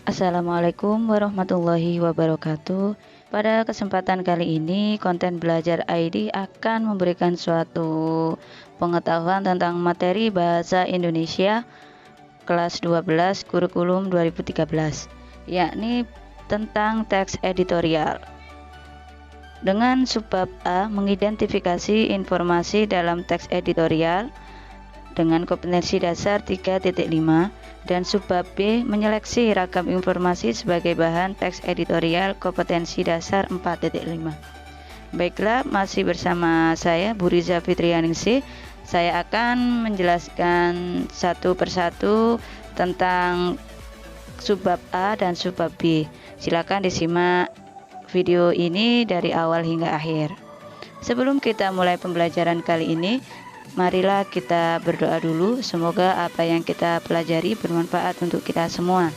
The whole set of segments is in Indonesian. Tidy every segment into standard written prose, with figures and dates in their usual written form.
Assalamualaikum warahmatullahi wabarakatuh. Pada kesempatan kali ini, konten belajar ID akan memberikan suatu pengetahuan tentang materi bahasa Indonesia kelas 12 kurikulum 2013, yakni tentang teks editorial. Dengan subbab A, mengidentifikasi informasi dalam teks editorial dengan kompetensi dasar 3.5, dan subbab B, menyeleksi ragam informasi sebagai bahan teks editorial kompetensi dasar 4.5. Baiklah, masih bersama saya Bu Riza Fitrianingsih. Saya akan menjelaskan satu persatu tentang subbab A dan subbab B. Silakan disimak video ini dari awal hingga akhir. Sebelum kita mulai pembelajaran kali ini, marilah kita berdoa dulu. Semoga apa yang kita pelajari bermanfaat untuk kita semua.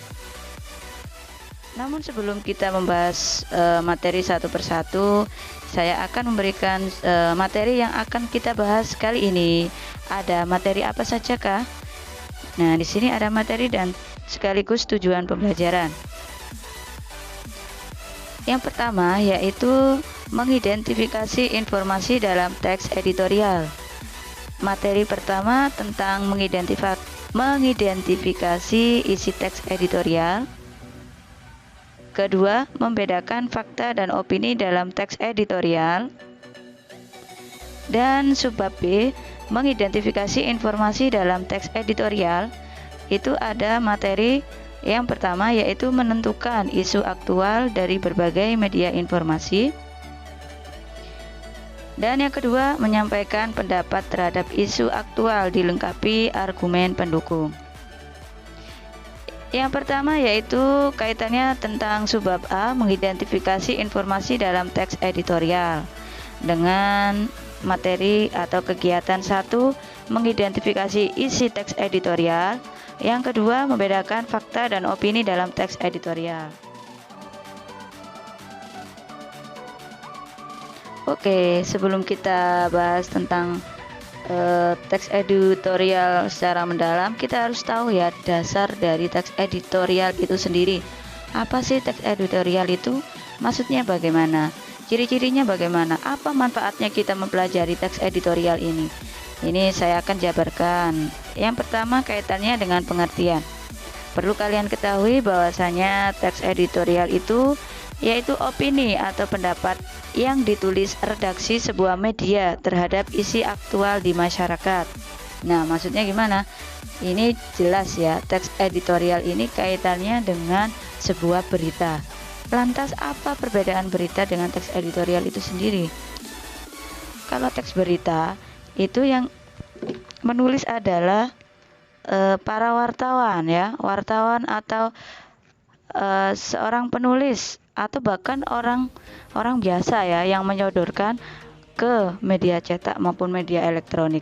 Namun sebelum kita membahas materi satu persatu, saya akan memberikan materi yang akan kita bahas kali ini. Ada materi apa saja kah? Nah, di sini ada materi dan sekaligus tujuan pembelajaran. Yang pertama yaitu mengidentifikasi informasi dalam teks editorial. Materi pertama tentang mengidentifikasi isi teks editorial. Kedua, membedakan fakta dan opini dalam teks editorial. Dan subbab B, mengidentifikasi informasi dalam teks editorial. Itu ada materi yang pertama yaitu menentukan isu aktual dari berbagai media informasi. Dan yang kedua, menyampaikan pendapat terhadap isu aktual dilengkapi argumen pendukung. Yang pertama yaitu kaitannya tentang subbab A, mengidentifikasi informasi dalam teks editorial. Dengan materi atau kegiatan 1, mengidentifikasi isi teks editorial. Yang kedua, membedakan fakta dan opini dalam teks editorial. Oke, sebelum kita bahas tentang teks editorial secara mendalam, kita harus tahu ya dasar dari teks editorial itu sendiri. Apa sih teks editorial itu? Maksudnya bagaimana? Ciri-cirinya bagaimana? Apa manfaatnya kita mempelajari teks editorial ini? Ini saya akan jabarkan. Yang pertama kaitannya dengan pengertian. Perlu kalian ketahui bahwasanya teks editorial itu yaitu opini atau pendapat yang ditulis redaksi sebuah media terhadap isi aktual di masyarakat. Nah, maksudnya gimana? Ini jelas ya, teks editorial ini kaitannya dengan sebuah berita. Lantas apa perbedaan berita dengan teks editorial itu sendiri? Kalau teks berita itu yang menulis adalah para wartawan ya, wartawan atau seorang penulis atau bahkan orang biasa ya yang menyodorkan ke media cetak maupun media elektronik.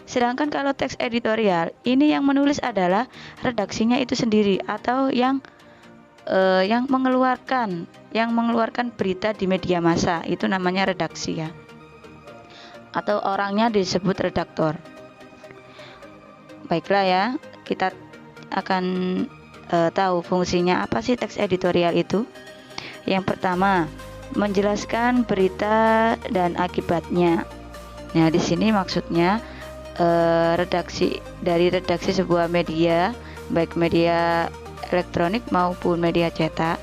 Sedangkan kalau teks editorial ini yang menulis adalah redaksinya itu sendiri atau yang mengeluarkan berita di media massa, itu namanya redaksi ya. Atau orangnya disebut redaktor. Baiklah ya, kita akan tahu fungsinya apa sih teks editorial itu. Yang pertama, menjelaskan berita dan akibatnya. Nah, di sini maksudnya redaksi sebuah media, baik media elektronik maupun media cetak.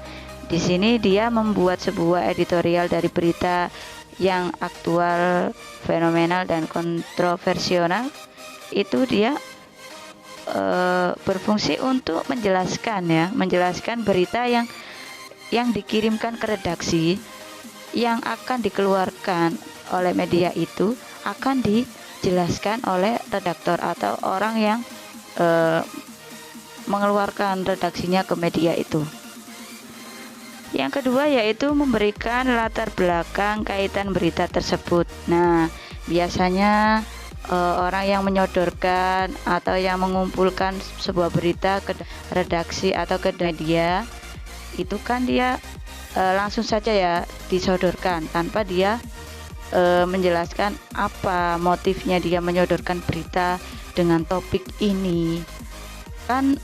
Di sini dia membuat sebuah editorial dari berita yang aktual, fenomenal dan kontroversial. Itu dia berfungsi untuk menjelaskan berita yang dikirimkan ke redaksi, yang akan dikeluarkan oleh media itu akan dijelaskan oleh redaktor atau orang yang mengeluarkan redaksinya ke media itu. Yang kedua yaitu memberikan latar belakang kaitan berita tersebut. Nah, biasanya orang yang menyodorkan atau yang mengumpulkan sebuah berita ke redaksi atau ke media itu kan dia langsung saja ya disodorkan tanpa dia menjelaskan apa motifnya dia menyodorkan berita dengan topik ini. Kan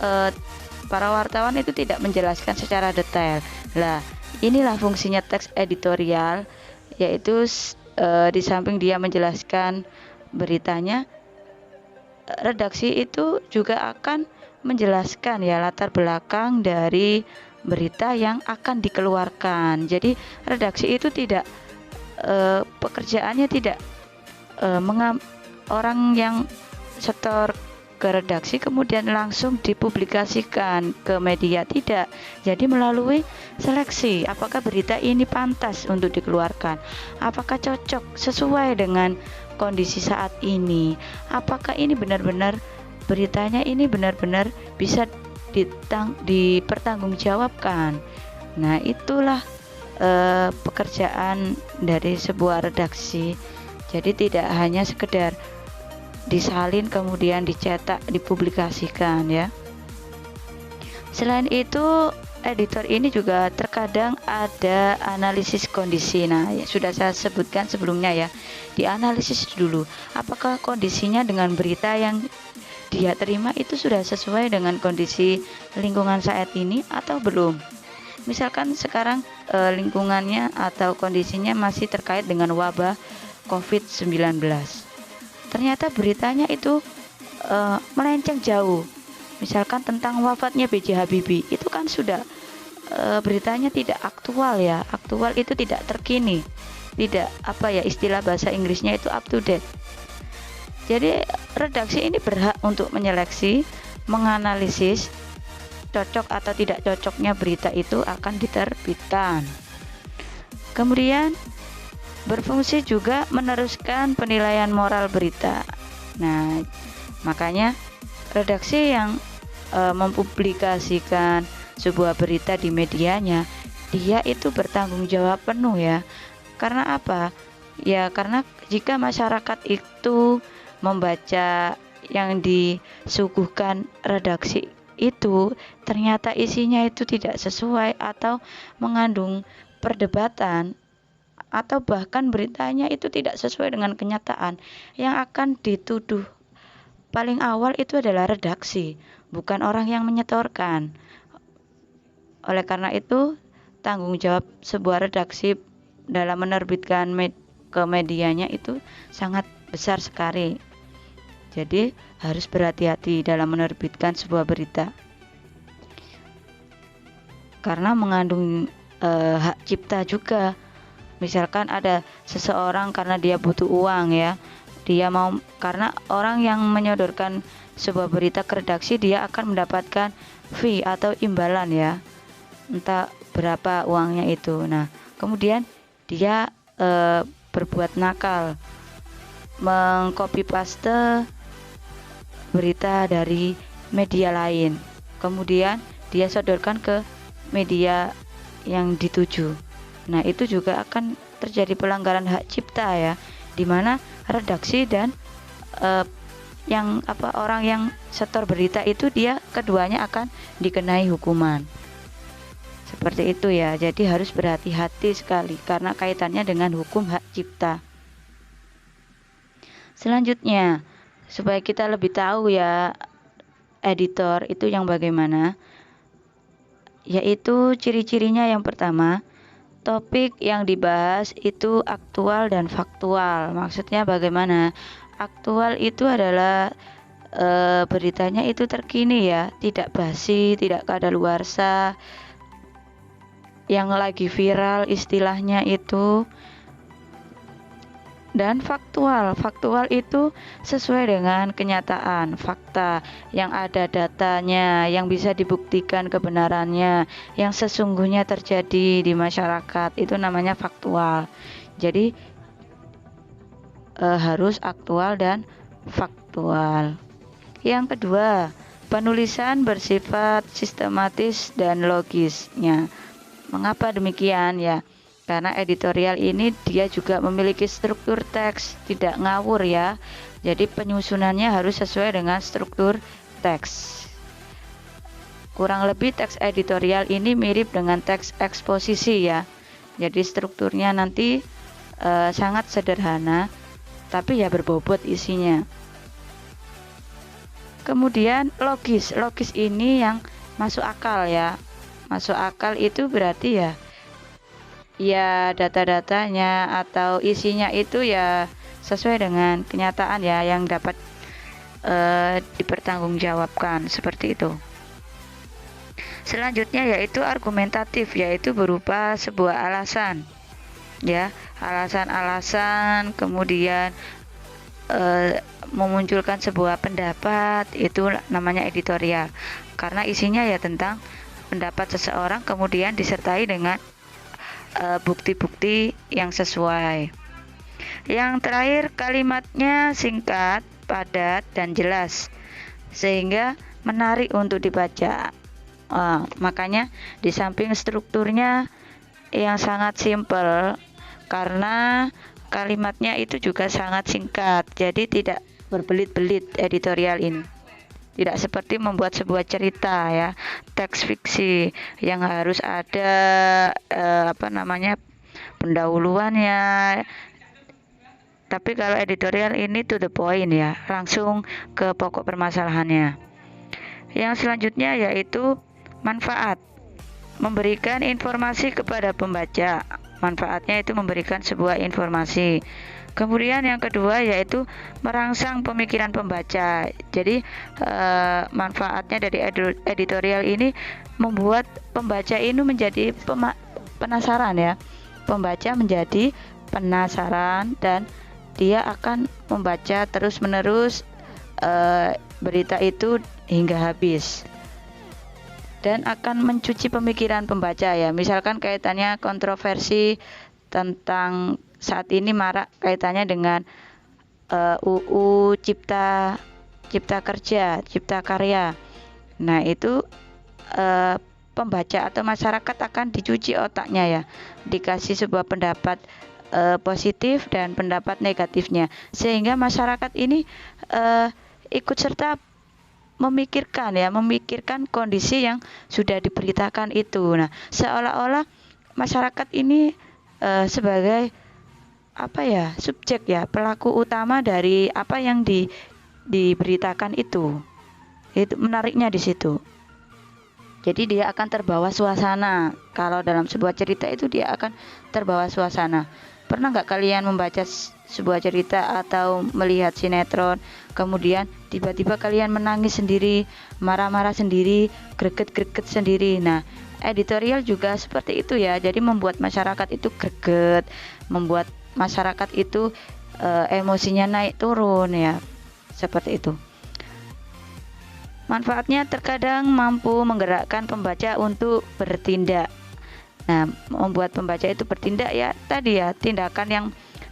para wartawan itu tidak menjelaskan secara detail. Lah, inilah fungsinya teks editorial, yaitu di samping dia menjelaskan beritanya, redaksi itu juga akan menjelaskan ya latar belakang dari berita yang akan dikeluarkan. Jadi redaksi itu tidak pekerjaannya tidak orang yang setor ke redaksi kemudian langsung dipublikasikan ke media, tidak. Jadi melalui seleksi, apakah berita ini pantas untuk dikeluarkan, apakah cocok sesuai dengan kondisi saat ini, apakah ini benar-benar beritanya ini benar-benar bisa dipertanggungjawabkan. Nah, itulah pekerjaan dari sebuah redaksi. Jadi tidak hanya sekedar disalin kemudian dicetak dipublikasikan ya. Selain itu, editor ini juga terkadang ada analisis kondisi. Nah, ya, sudah saya sebutkan sebelumnya ya, dianalisis dulu apakah kondisinya dengan berita yang dia terima itu sudah sesuai dengan kondisi lingkungan saat ini atau belum. Misalkan sekarang lingkungannya atau kondisinya masih terkait dengan wabah COVID-19. Ternyata beritanya itu melenceng jauh. Misalkan tentang wafatnya B.J. Habibie, itu kan sudah beritanya tidak aktual ya. Aktual itu tidak terkini. Tidak istilah bahasa Inggrisnya itu up to date. Jadi redaksi ini berhak untuk menyeleksi, menganalisis cocok atau tidak cocoknya berita itu akan diterbitkan. Kemudian berfungsi juga meneruskan penilaian moral berita. Nah, makanya redaksi yang mempublikasikan sebuah berita di medianya, dia itu bertanggung jawab penuh ya. Karena apa? Ya karena jika masyarakat itu membaca yang disuguhkan redaksi itu ternyata isinya itu tidak sesuai atau mengandung perdebatan, atau bahkan beritanya itu tidak sesuai dengan kenyataan, yang akan dituduh paling awal itu adalah redaksi, bukan orang yang menyetorkan. Oleh karena itu, tanggung jawab sebuah redaksi dalam menerbitkan ke medianya itu sangat besar sekali. Jadi harus berhati-hati dalam menerbitkan sebuah berita, karena mengandung hak cipta juga. Misalkan ada seseorang karena dia butuh uang ya, dia mau, karena orang yang menyodorkan sebuah berita ke redaksi, dia akan mendapatkan fee atau imbalan ya, entah berapa uangnya itu. Nah, kemudian dia berbuat nakal, mengcopy paste berita dari media lain, kemudian dia sodorkan ke media yang dituju. Nah, itu juga akan terjadi pelanggaran hak cipta ya, dimana redaksi dan orang yang setor berita itu dia keduanya akan dikenai hukuman. Seperti itu ya. Jadi harus berhati-hati sekali karena kaitannya dengan hukum hak cipta. Selanjutnya, supaya kita lebih tahu ya editor itu yang bagaimana, yaitu ciri-cirinya. Yang pertama, topik yang dibahas itu aktual dan faktual. Maksudnya bagaimana? Aktual itu adalah beritanya itu terkini ya, tidak basi, tidak kadaluarsa, yang lagi viral istilahnya itu. Dan faktual itu sesuai dengan kenyataan, fakta yang ada datanya, yang bisa dibuktikan kebenarannya, yang sesungguhnya terjadi di masyarakat, itu namanya faktual. Jadi harus aktual dan faktual. Yang kedua, penulisan bersifat sistematis dan logisnya. Mengapa demikian ya? Karena editorial ini dia juga memiliki struktur teks, tidak ngawur ya. Jadi penyusunannya harus sesuai dengan struktur teks. Kurang lebih teks editorial ini mirip dengan teks eksposisi ya. Jadi strukturnya nanti sangat sederhana, tapi ya berbobot isinya. Kemudian logis ini yang masuk akal ya. Masuk akal itu berarti ya data-datanya atau isinya itu ya sesuai dengan kenyataan ya, yang dapat dipertanggungjawabkan, seperti itu. Selanjutnya yaitu argumentatif, yaitu berupa sebuah alasan ya, alasan-alasan, kemudian memunculkan sebuah pendapat, itu namanya editorial, karena isinya ya tentang pendapat seseorang, kemudian disertai dengan bukti-bukti yang sesuai. Yang terakhir, kalimatnya singkat, padat, dan jelas sehingga menarik untuk dibaca. Makanya di samping strukturnya yang sangat simpel, karena kalimatnya itu juga sangat singkat, jadi tidak berbelit-belit editorial ini. Tidak seperti membuat sebuah cerita ya, teks fiksi yang harus ada pendahuluannya. Tapi kalau editorial ini to the point ya, langsung ke pokok permasalahannya. Yang selanjutnya yaitu manfaat, memberikan informasi kepada pembaca. Manfaatnya itu memberikan sebuah informasi. Kemudian yang kedua yaitu merangsang pemikiran pembaca. Jadi manfaatnya dari editorial ini membuat pembaca ini menjadi penasaran ya. Pembaca menjadi penasaran dan dia akan membaca terus-menerus berita itu hingga habis, dan akan mencuci pemikiran pembaca ya. Misalkan kaitannya kontroversi tentang saat ini marak kaitannya dengan UU Cipta Kerja, Cipta Karya. Nah, itu pembaca atau masyarakat akan dicuci otaknya ya, dikasih sebuah pendapat positif dan pendapat negatifnya, sehingga masyarakat ini ikut serta memikirkan kondisi yang sudah diberitakan itu. Nah, seolah-olah masyarakat ini sebagai subjek ya, pelaku utama dari apa yang diberitakan itu. Itu menariknya di situ. Jadi dia akan terbawa suasana. Kalau dalam sebuah cerita itu dia akan terbawa suasana. Pernah nggak kalian membaca sebuah cerita atau melihat sinetron, kemudian tiba-tiba kalian menangis sendiri, marah-marah sendiri, greget-greget sendiri? Nah, editorial juga seperti itu ya. Jadi membuat masyarakat itu greget, membuat masyarakat itu emosinya naik turun ya, seperti itu. Manfaatnya terkadang mampu menggerakkan pembaca untuk bertindak. Nah, membuat pembaca itu bertindak ya tadi ya, tindakan yang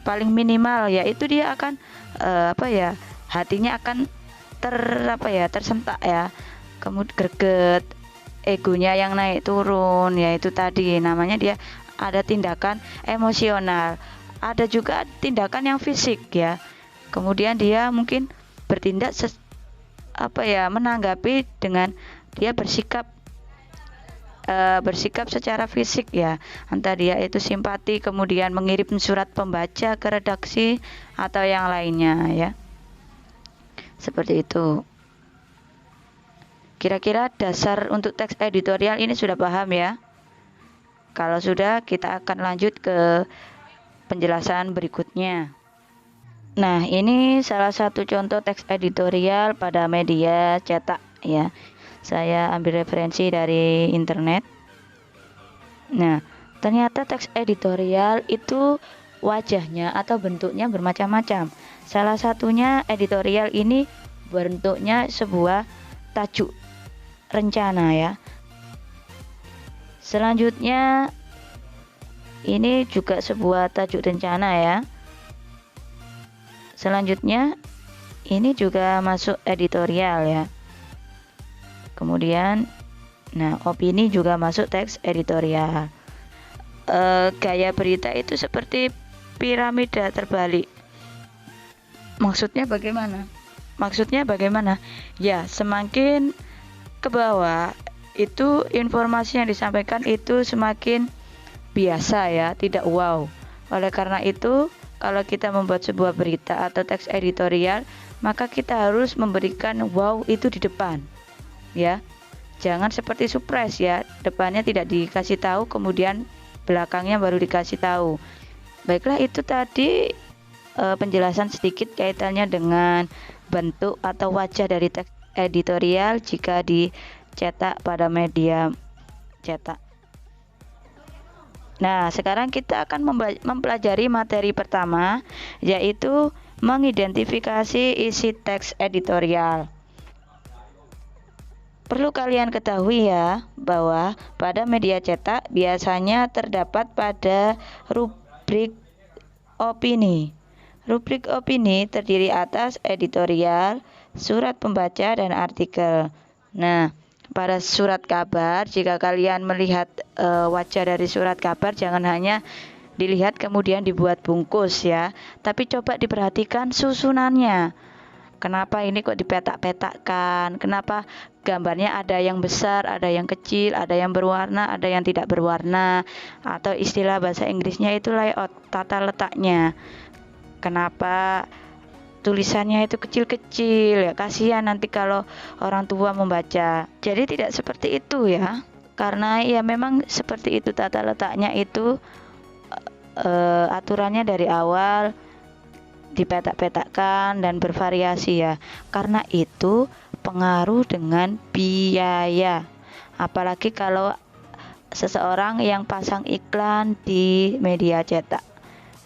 paling minimal yaitu dia akan hatinya akan tersentak ya, kemudian greget, egonya yang naik turun, yaitu tadi namanya dia ada tindakan emosional. Ada juga tindakan yang fisik ya. Kemudian dia mungkin bertindak menanggapi dengan dia bersikap secara fisik ya. Entah dia itu simpati, kemudian mengirim surat pembaca ke redaksi atau yang lainnya ya. Seperti itu. Kira-kira dasar untuk teks editorial ini sudah paham ya? Kalau sudah, kita akan lanjut ke penjelasan berikutnya. Nah, ini salah satu contoh teks editorial pada media cetak ya. Saya ambil referensi dari internet. Nah, ternyata teks editorial itu wajahnya atau bentuknya bermacam-macam. Salah satunya editorial ini bentuknya sebuah tajuk rencana ya. Selanjutnya ini juga sebuah tajuk rencana ya. Selanjutnya ini juga masuk editorial ya. Kemudian opini juga masuk teks editorial. Gaya berita itu seperti piramida terbalik. Maksudnya bagaimana? Ya, semakin ke bawah itu informasi yang disampaikan itu semakin biasa ya, tidak wow. Oleh karena itu, kalau kita membuat sebuah berita atau teks editorial, maka kita harus memberikan wow itu di depan ya. Jangan seperti surprise ya, depannya tidak dikasih tahu kemudian belakangnya baru dikasih tahu. Baiklah, itu tadi penjelasan sedikit kaitannya dengan bentuk atau wajah dari teks editorial jika dicetak pada media cetak. Nah, sekarang kita akan mempelajari materi pertama, yaitu mengidentifikasi isi teks editorial. Perlu kalian ketahui ya, bahwa pada media cetak biasanya terdapat pada rubrik opini. Rubrik opini terdiri atas editorial, surat pembaca, dan artikel. Nah, pada surat kabar, jika kalian melihat wajah dari surat kabar, jangan hanya dilihat kemudian dibuat bungkus ya, tapi coba diperhatikan susunannya. Kenapa ini kok dipetak-petakkan? Kenapa gambarnya ada yang besar, ada yang kecil, ada yang berwarna, ada yang tidak berwarna? Atau istilah bahasa Inggrisnya itu layout, tata letaknya. Kenapa tulisannya itu kecil-kecil ya, kasihan nanti kalau orang tua membaca. Jadi tidak seperti itu ya, karena ya memang seperti itu tata letaknya itu aturannya dari awal dipetak-petakkan dan bervariasi ya, karena itu pengaruh dengan biaya, apalagi kalau seseorang yang pasang iklan di media cetak.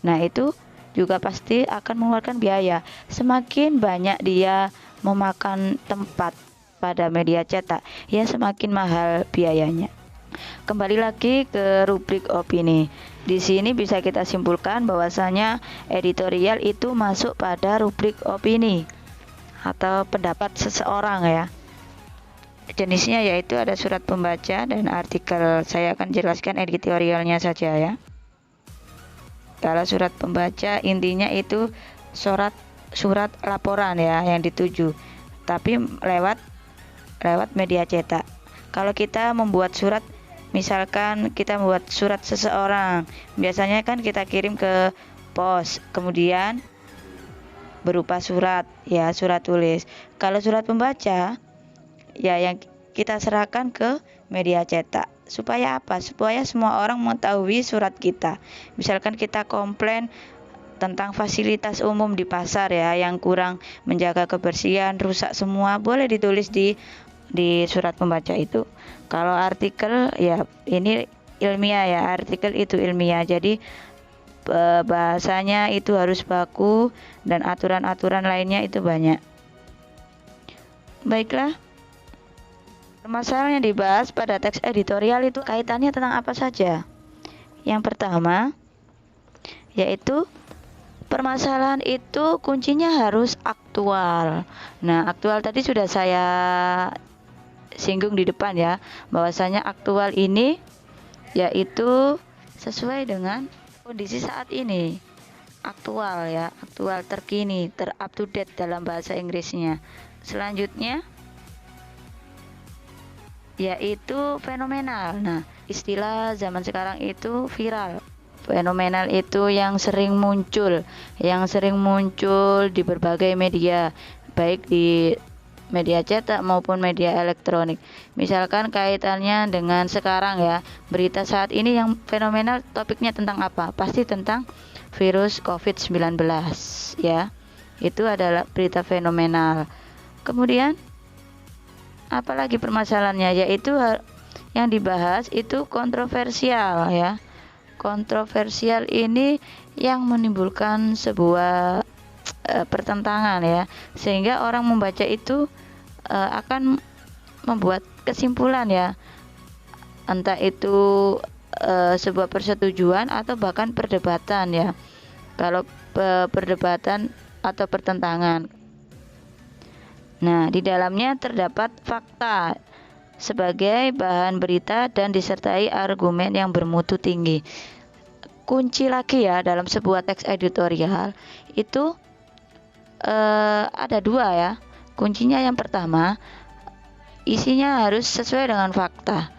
Nah, itu juga pasti akan mengeluarkan biaya. Semakin banyak dia memakan tempat pada media cetak, ya semakin mahal biayanya. Kembali lagi ke rubrik opini. Di sini bisa kita simpulkan bahwasanya editorial itu masuk pada rubrik opini atau pendapat seseorang ya. Jenisnya yaitu ada surat pembaca dan artikel. Saya akan jelaskan editorialnya saja ya. Kalau surat pembaca intinya itu surat laporan ya yang dituju, tapi lewat media cetak. Kalau kita membuat surat, misalkan kita membuat surat seseorang, biasanya kan kita kirim ke pos, kemudian berupa surat ya, surat tulis. Kalau surat pembaca ya yang kita serahkan ke media cetak. Supaya apa? Supaya semua orang mengetahui surat kita. Misalkan kita komplain tentang fasilitas umum di pasar ya, yang kurang menjaga kebersihan, rusak semua, boleh ditulis di surat pembaca itu. Kalau artikel ya ini ilmiah ya, artikel itu ilmiah. Jadi bahasanya itu harus baku dan aturan-aturan lainnya itu banyak. Baiklah. Permasalahan yang dibahas pada teks editorial itu kaitannya tentang apa saja? Yang pertama, yaitu permasalahan itu kuncinya harus aktual. Nah, aktual tadi sudah saya singgung di depan ya, bahwasanya aktual ini yaitu sesuai dengan kondisi saat ini. Aktual ya, aktual, terkini, up to date dalam bahasa Inggrisnya. Selanjutnya yaitu fenomenal. Nah, istilah zaman sekarang itu viral. Fenomenal itu yang sering muncul di berbagai media, baik di media cetak maupun media elektronik. Misalkan kaitannya dengan sekarang ya, berita saat ini yang fenomenal topiknya tentang apa? Pasti tentang virus COVID-19 ya. Itu adalah berita fenomenal. Kemudian apalagi permasalahannya, yaitu yang dibahas itu kontroversial ya. Kontroversial ini yang menimbulkan sebuah pertentangan ya, sehingga orang membaca itu akan membuat kesimpulan ya, entah itu sebuah persetujuan atau bahkan perdebatan ya. Kalau perdebatan atau pertentangan, nah di dalamnya terdapat fakta sebagai bahan berita dan disertai argumen yang bermutu tinggi. Kunci lagi ya dalam sebuah teks editorial itu ada dua ya. Kuncinya yang pertama, isinya harus sesuai dengan fakta.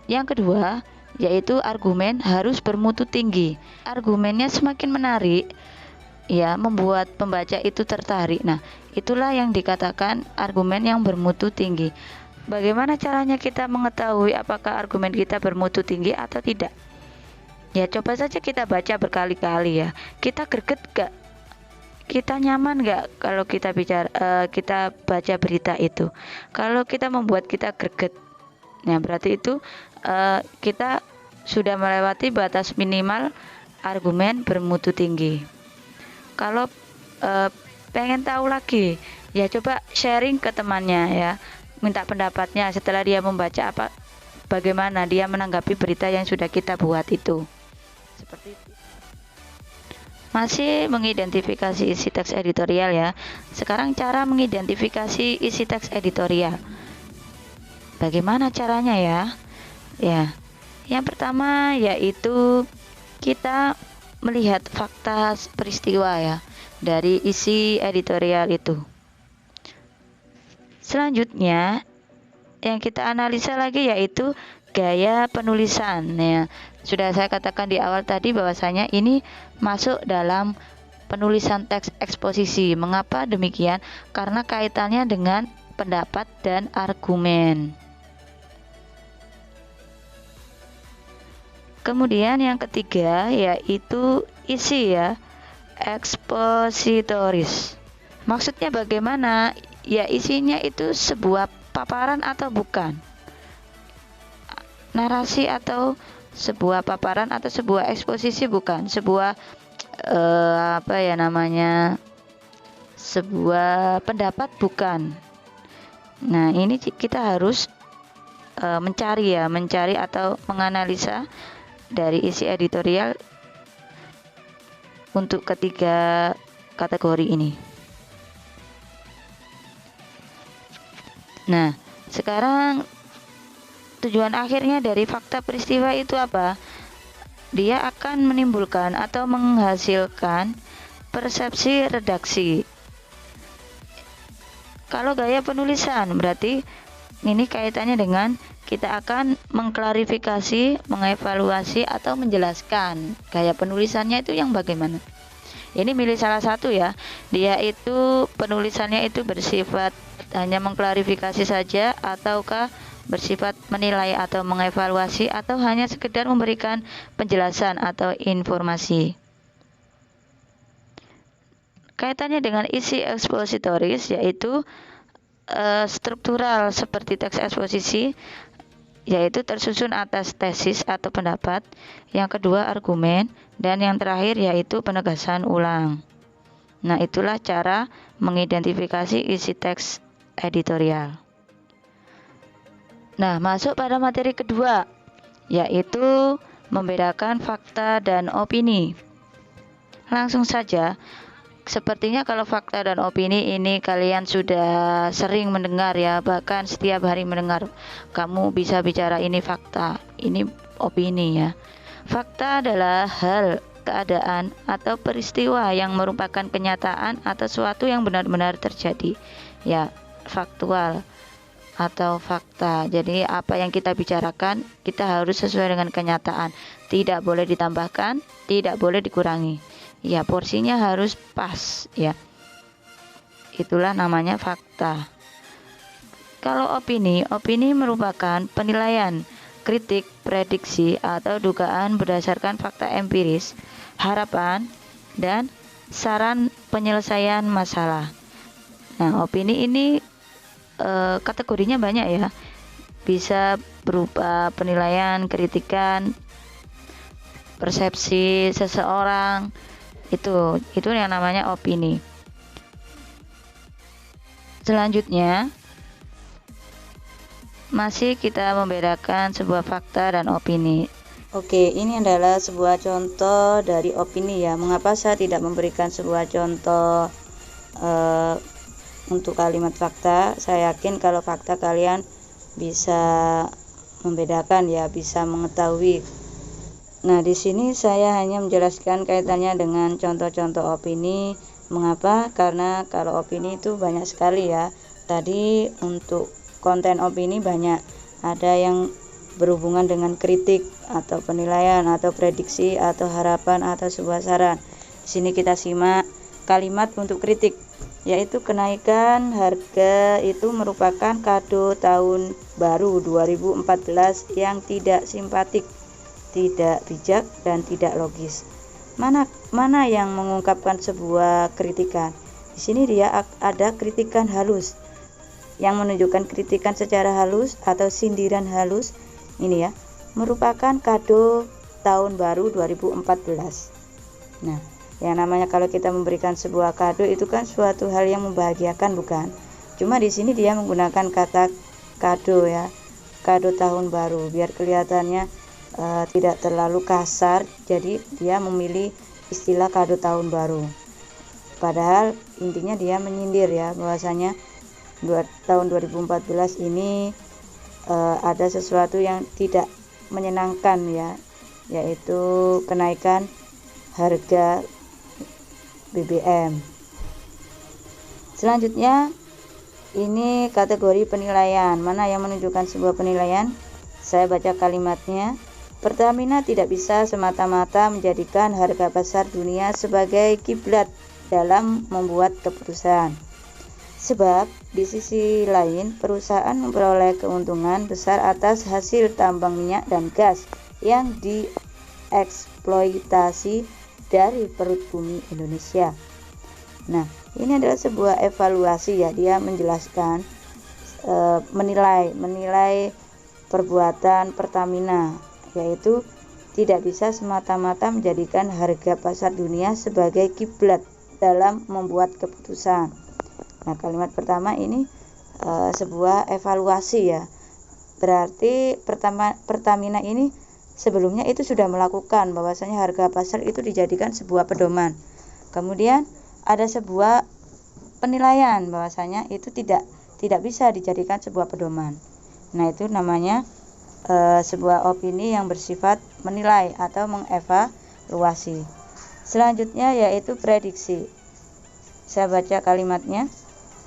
Yang kedua, yaitu argumen harus bermutu tinggi. Argumennya semakin menarik ya, membuat pembaca itu tertarik. Nah, itulah yang dikatakan argumen yang bermutu tinggi. bagaimana caranya kita mengetahui apakah argumen kita bermutu tinggi atau tidak? Ya coba saja kita baca berkali-kali ya. Kita greget gak? Kita nyaman gak kalau kita kita baca berita itu? Kalau kita membuat kita greget, nah berarti itu kita sudah melewati batas minimal argumen bermutu tinggi. Kalau pengen tahu lagi, ya coba sharing ke temannya ya, minta pendapatnya setelah dia membaca bagaimana dia menanggapi berita yang sudah kita buat itu. Seperti itu. Masih mengidentifikasi isi teks editorial ya. Sekarang cara mengidentifikasi isi teks editorial. Bagaimana caranya ya? Ya. Yang pertama yaitu kita melihat fakta peristiwa ya dari isi editorial itu. Selanjutnya yang kita analisa lagi yaitu gaya penulisan ya. Sudah saya katakan di awal tadi bahwasanya ini masuk dalam penulisan teks eksposisi. Mengapa demikian? Karena kaitannya dengan pendapat dan argumen. Kemudian yang ketiga yaitu isi ya, ekspositoris. Maksudnya bagaimana? Ya isinya itu sebuah paparan atau bukan? Narasi atau sebuah paparan atau sebuah eksposisi bukan? Sebuah sebuah pendapat bukan? Nah, ini kita harus mencari atau menganalisa dari isi editorial untuk ketiga kategori ini. Nah, sekarang tujuan akhirnya dari fakta peristiwa itu apa? Dia akan menimbulkan atau menghasilkan persepsi redaksi. Kalau gaya penulisan berarti ini kaitannya dengan kita akan mengklarifikasi, mengevaluasi atau menjelaskan gaya penulisannya itu yang bagaimana. Ini milih salah satu ya. Dia itu penulisannya itu bersifat hanya mengklarifikasi saja ataukah bersifat menilai atau mengevaluasi atau hanya sekedar memberikan penjelasan atau informasi. Kaitannya dengan isi ekspositoris yaitu struktural seperti teks eksposisi, yaitu tersusun atas tesis atau pendapat, yang kedua argumen, dan yang terakhir yaitu penegasan ulang. Nah, itulah cara mengidentifikasi isi teks editorial. Nah, masuk pada materi kedua, yaitu membedakan fakta dan opini. Langsung saja, sepertinya kalau fakta dan opini ini kalian sudah sering mendengar ya, bahkan setiap hari mendengar. Kamu bisa bicara ini fakta, ini opini ya. Fakta adalah hal, keadaan, atau peristiwa yang merupakan kenyataan atau sesuatu yang benar-benar terjadi. Ya, faktual atau fakta. Jadi apa yang kita bicarakan, kita harus sesuai dengan kenyataan. Tidak boleh ditambahkan, tidak boleh dikurangi. Ya, porsinya harus pas ya. Itulah namanya fakta. Kalau opini merupakan penilaian, kritik, prediksi atau dugaan berdasarkan fakta empiris, harapan dan saran penyelesaian masalah. Nah, opini ini kategorinya banyak ya. Bisa berupa penilaian, kritikan, persepsi seseorang. Itu yang namanya opini. Selanjutnya masih kita membedakan sebuah fakta dan opini. Oke, ini adalah sebuah contoh dari opini ya. Mengapa saya tidak memberikan sebuah contoh untuk kalimat fakta? Saya yakin kalau fakta kalian bisa membedakan ya, bisa mengetahui. Nah, di sini saya hanya menjelaskan kaitannya dengan contoh-contoh opini. Mengapa? Karena kalau opini itu banyak sekali ya. Tadi untuk konten opini banyak. Ada yang berhubungan dengan kritik atau penilaian atau prediksi atau harapan atau sebuah saran. Di sini kita simak kalimat untuk kritik. yaitu kenaikan harga itu merupakan kado tahun baru 2014 yang tidak simpatik, tidak bijak, dan tidak logis. Mana yang mengungkapkan sebuah kritikan? Di sini dia ada kritikan halus yang menunjukkan kritikan secara halus atau sindiran halus. Ini ya, merupakan kado tahun baru 2014. Nah, yang namanya kalau kita memberikan sebuah kado itu kan suatu hal yang membahagiakan, bukan? Cuma di sini dia menggunakan kata kado ya, kado tahun baru, biar kelihatannya tidak terlalu kasar. Jadi dia memilih istilah kado tahun baru. Padahal intinya dia menyindir ya, bahwasanya tahun 2014 ini ada sesuatu yang tidak menyenangkan ya, yaitu kenaikan harga BBM. Selanjutnya ini kategori penilaian. Mana yang menunjukkan sebuah penilaian? Saya baca kalimatnya. Pertamina tidak bisa semata-mata menjadikan harga pasar dunia sebagai kiblat dalam membuat keputusan. Sebab di sisi lain perusahaan memperoleh keuntungan besar atas hasil tambang minyak dan gas yang dieksploitasi dari perut bumi Indonesia. Nah, ini adalah sebuah evaluasi ya, dia menjelaskan menilai perbuatan Pertamina, yaitu tidak bisa semata-mata menjadikan harga pasar dunia sebagai kiblat dalam membuat keputusan. Nah, kalimat pertama ini sebuah evaluasi ya. Berarti Pertamina ini sebelumnya itu sudah melakukan bahwasanya harga pasar itu dijadikan sebuah pedoman. Kemudian ada sebuah penilaian bahwasanya itu tidak bisa dijadikan sebuah pedoman. Nah, itu namanya sebuah opini yang bersifat menilai atau mengevaluasi. Selanjutnya yaitu prediksi. Saya baca kalimatnya.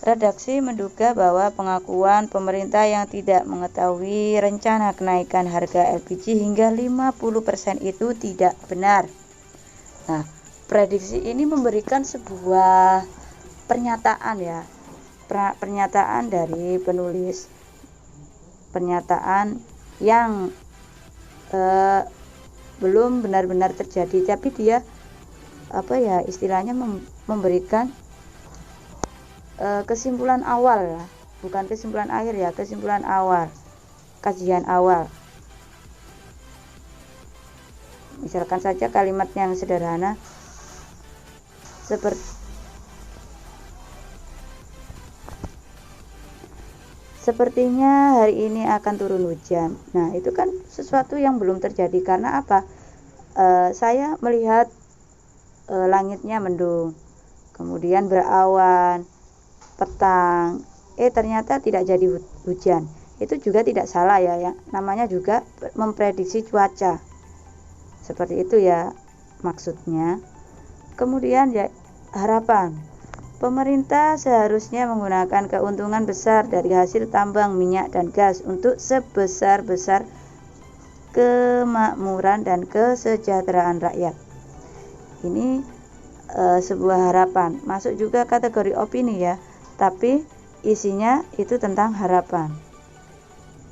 Redaksi menduga bahwa pengakuan pemerintah yang tidak mengetahui rencana kenaikan harga LPG hingga 50% itu tidak benar. Nah, prediksi ini memberikan sebuah pernyataan ya, pernyataan dari penulis, pernyataan yang belum benar-benar terjadi, tapi dia istilahnya memberikan kesimpulan awal ya, bukan kesimpulan akhir ya, kesimpulan awal, kajian awal. Misalkan saja kalimat yang sederhana sepertinya hari ini akan turun hujan. Nah, itu kan sesuatu yang belum terjadi. Karena apa? Saya melihat langitnya mendung, kemudian berawan, petang, ternyata tidak jadi hujan. Itu juga tidak salah ya, namanya juga memprediksi cuaca. Seperti itu ya maksudnya. Kemudian ya, harapan. Pemerintah seharusnya menggunakan keuntungan besar dari hasil tambang minyak dan gas untuk sebesar-besar kemakmuran dan kesejahteraan rakyat. Ini sebuah harapan. Masuk juga kategori opini ya, tapi isinya itu tentang harapan.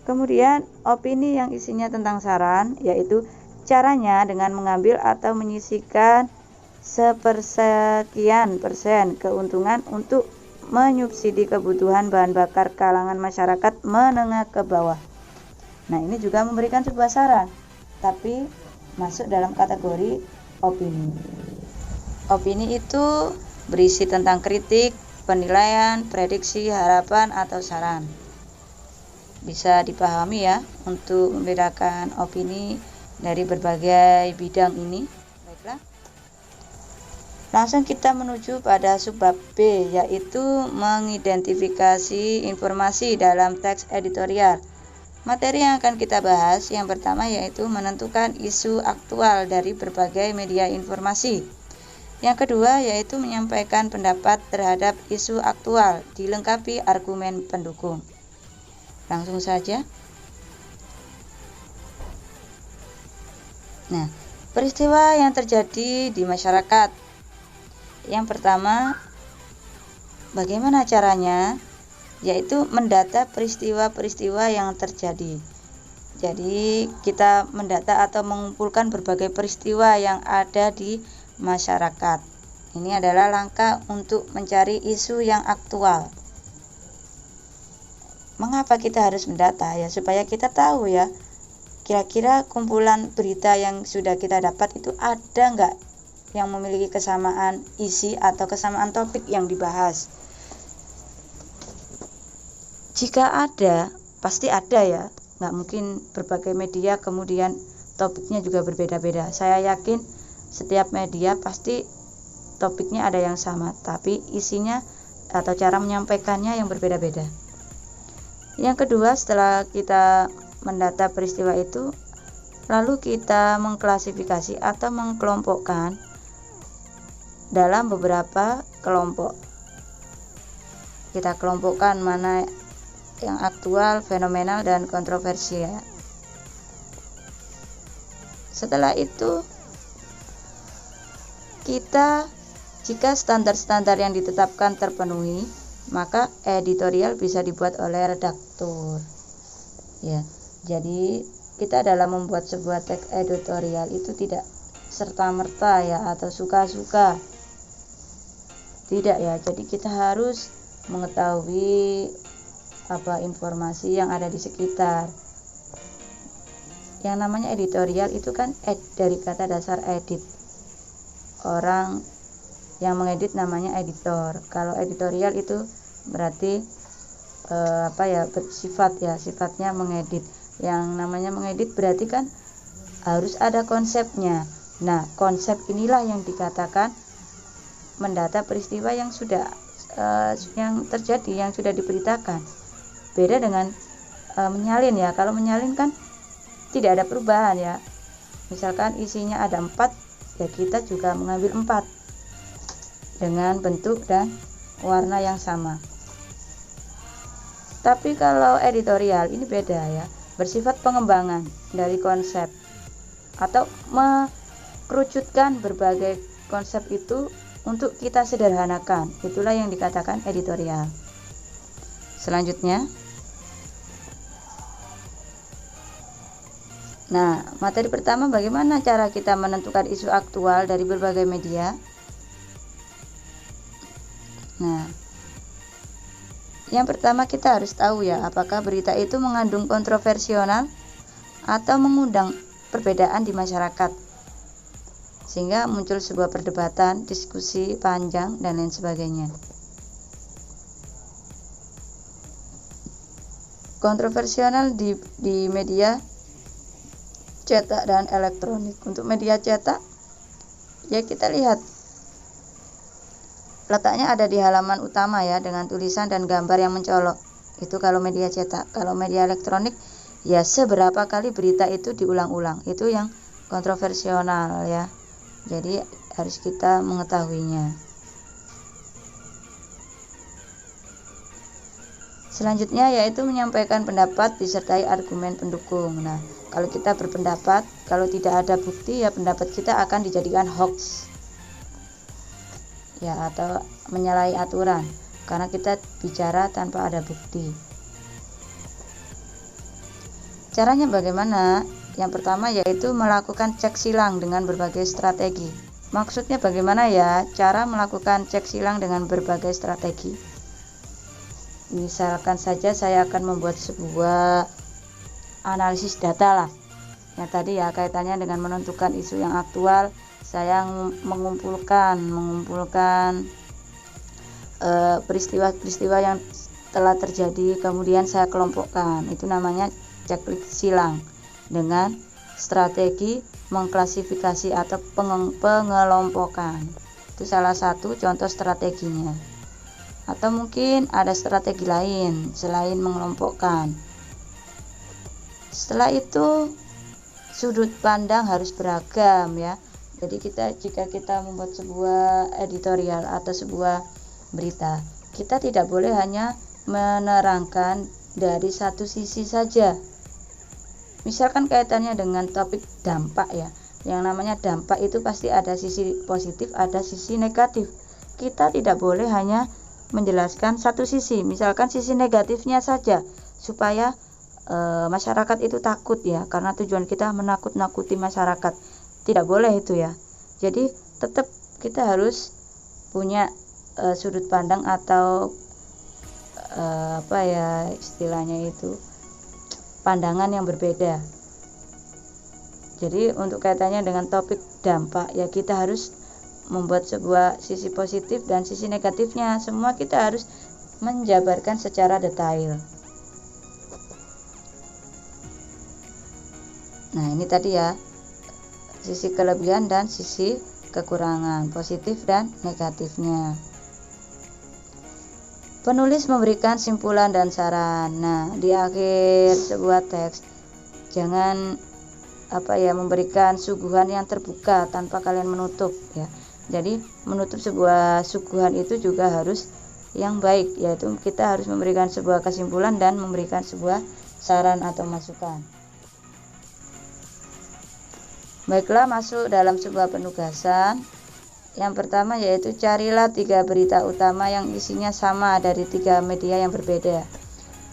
Kemudian opini yang isinya tentang saran, yaitu caranya dengan mengambil atau menyisihkan sepersekian persen keuntungan untuk menyubsidi kebutuhan bahan bakar kalangan masyarakat menengah ke bawah. Nah, ini juga memberikan sebuah saran, tapi masuk dalam kategori opini. Opini itu berisi tentang kritik, penilaian, prediksi, harapan, atau saran. Bisa dipahami ya untuk membedakan opini dari berbagai bidang ini. Baiklah. Langsung kita menuju pada subbab B, yaitu mengidentifikasi informasi dalam teks editorial. Materi yang akan kita bahas yang pertama yaitu menentukan isu aktual dari berbagai media informasi. Yang kedua yaitu menyampaikan pendapat terhadap isu aktual, dilengkapi argumen pendukung. Langsung saja. Nah, peristiwa yang terjadi di masyarakat. Yang pertama, Bagaimana caranya? Yaitu mendata peristiwa-peristiwa yang terjadi. Jadi kita mendata atau mengumpulkan berbagai peristiwa yang ada di masyarakat. Ini adalah langkah untuk mencari isu yang aktual. Mengapa kita harus mendata? Ya supaya kita tahu ya, kira-kira kumpulan berita yang sudah kita dapat itu ada nggak yang memiliki kesamaan isi atau kesamaan topik yang dibahas. Jika ada, pasti ada ya. Nggak mungkin berbagai media kemudian topiknya juga berbeda-beda. Saya yakin setiap media pasti topiknya ada yang sama, tapi isinya atau cara menyampaikannya yang berbeda-beda. Yang kedua, setelah kita mendata peristiwa itu, lalu kita mengklasifikasi atau mengkelompokkan dalam beberapa kelompok. Kita kelompokkan mana yang aktual, fenomenal, dan kontroversial. Setelah itu, jika standar-standar yang ditetapkan terpenuhi, maka editorial bisa dibuat oleh redaktur. Ya, jadi kita dalam membuat sebuah teks editorial itu tidak serta-merta ya atau suka-suka. Tidak ya, jadi kita harus mengetahui informasi yang ada di sekitar. Yang namanya editorial itu kan dari kata dasar edit. Orang yang mengedit namanya editor. Kalau editorial itu berarti bersifat ya, sifatnya mengedit. Yang namanya mengedit berarti kan harus ada konsepnya. Nah, konsep inilah yang dikatakan mendata peristiwa yang sudah yang terjadi, yang sudah diberitakan. Beda dengan menyalin ya. Kalau menyalin kan tidak ada perubahan ya. Misalkan isinya ada 4, ya kita juga mengambil 4 dengan bentuk dan warna yang sama. Tapi kalau editorial ini beda ya, bersifat pengembangan dari konsep atau mengerucutkan berbagai konsep itu untuk kita sederhanakan. Itulah yang dikatakan editorial. Selanjutnya, nah, materi pertama, bagaimana cara kita menentukan isu aktual dari berbagai media. Nah, yang pertama kita harus tahu ya, apakah berita itu mengandung kontroversial atau mengundang perbedaan di masyarakat, sehingga muncul sebuah perdebatan, diskusi panjang, dan lain sebagainya. Kontroversial di media cetak dan elektronik. Untuk media cetak, ya kita lihat letaknya ada di halaman utama ya, dengan tulisan dan gambar yang mencolok. Itu kalau media cetak. Kalau media elektronik, ya seberapa kali berita itu diulang-ulang. Itu yang kontroversial ya. Jadi harus kita mengetahuinya. Selanjutnya yaitu menyampaikan pendapat disertai argumen pendukung. Nah, kalau kita berpendapat, kalau tidak ada bukti ya pendapat kita akan dijadikan hoax. Ya, atau menyalahi aturan karena kita bicara tanpa ada bukti. Caranya bagaimana? Yang pertama yaitu melakukan cek silang dengan berbagai strategi. Maksudnya bagaimana ya cara melakukan cek silang dengan berbagai strategi? Misalkan saja saya akan membuat sebuah analisis data lah. Yang tadi ya kaitannya dengan menentukan isu yang aktual, saya mengumpulkan peristiwa-peristiwa yang telah terjadi, kemudian saya kelompokkan. Itu namanya cek silang dengan strategi mengklasifikasi atau pengelompokan. Itu salah satu contoh strateginya. Atau mungkin ada strategi lain selain mengelompokkan. Setelah itu sudut pandang harus beragam ya. Jadi jika kita membuat sebuah editorial atau sebuah berita, kita tidak boleh hanya menerangkan dari satu sisi saja. Misalkan kaitannya dengan topik dampak ya. Yang namanya dampak itu pasti ada sisi positif, ada sisi negatif. Kita tidak boleh hanya menjelaskan satu sisi, misalkan sisi negatifnya saja, supaya masyarakat itu takut ya, karena tujuan kita menakut-nakuti masyarakat. Tidak boleh itu ya. Jadi tetap kita harus punya sudut pandang atau apa ya istilahnya itu, pandangan yang berbeda. Jadi untuk kaitannya dengan topik dampak ya, kita harus membuat sebuah sisi positif dan sisi negatifnya. Semua kita harus menjabarkan secara detail. Nah ini tadi ya, sisi kelebihan dan sisi kekurangan, positif dan negatifnya. Penulis memberikan simpulan dan saran. Nah di akhir sebuah teks jangan memberikan suguhan yang terbuka tanpa kalian menutup ya. Jadi menutup sebuah suguhan itu juga harus yang baik, yaitu kita harus memberikan sebuah kesimpulan dan memberikan sebuah saran atau masukan. Baiklah, masuk dalam sebuah penugasan. Yang pertama yaitu carilah 3 berita utama yang isinya sama dari 3 media yang berbeda.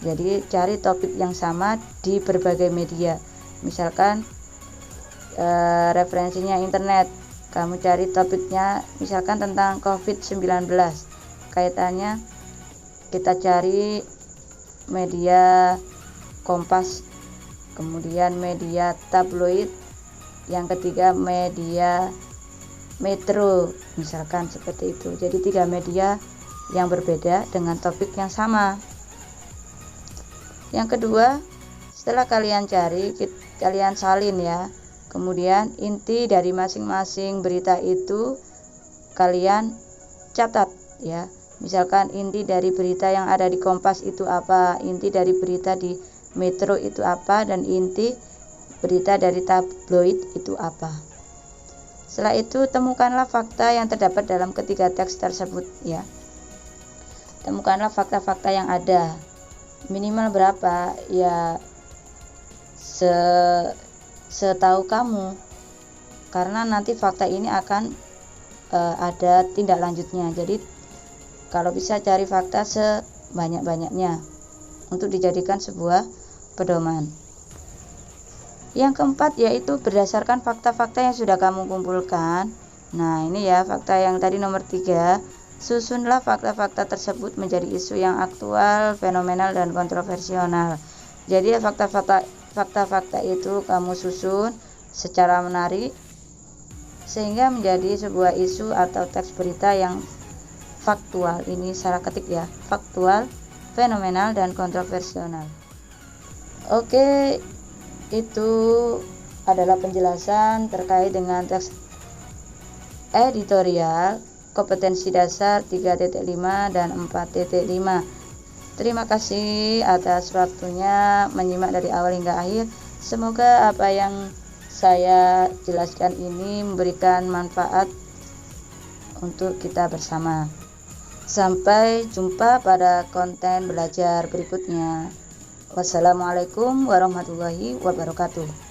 Jadi cari topik yang sama di berbagai media. Misalkan referensinya internet, kamu cari topiknya misalkan tentang COVID-19, kaitannya kita cari media Kompas, kemudian media tabloid, yang ketiga media Metro, misalkan seperti itu. Jadi 3 media yang berbeda dengan topik yang sama. Yang kedua, setelah kalian cari, kalian salin ya. Kemudian inti dari masing-masing berita itu kalian catat ya. Misalkan inti dari berita yang ada di Kompas itu apa, inti dari berita di Metro itu apa, dan inti berita dari tabloid itu apa. Setelah itu temukanlah fakta yang terdapat dalam ketiga teks tersebut ya. Temukanlah fakta-fakta yang ada. Minimal berapa ya, setahu kamu, karena nanti fakta ini akan ada tindak lanjutnya. Jadi kalau bisa cari fakta sebanyak-banyaknya untuk dijadikan sebuah pedoman. Yang keempat yaitu berdasarkan fakta-fakta yang sudah kamu kumpulkan. Nah ini ya fakta yang tadi nomor 3, susunlah fakta-fakta tersebut menjadi isu yang aktual, fenomenal, dan kontroversial. Jadi fakta-fakta itu kamu susun secara menarik sehingga menjadi sebuah isu atau teks berita yang faktual. Ini secara ketik ya, faktual, fenomenal, dan kontroversial. Oke, itu adalah penjelasan terkait dengan teks editorial kompetensi dasar 3.5 dan 4.5. Terima kasih atas waktunya menyimak dari awal hingga akhir. Semoga apa yang saya jelaskan ini memberikan manfaat untuk kita bersama. Sampai jumpa pada konten belajar berikutnya. Wassalamualaikum warahmatullahi wabarakatuh.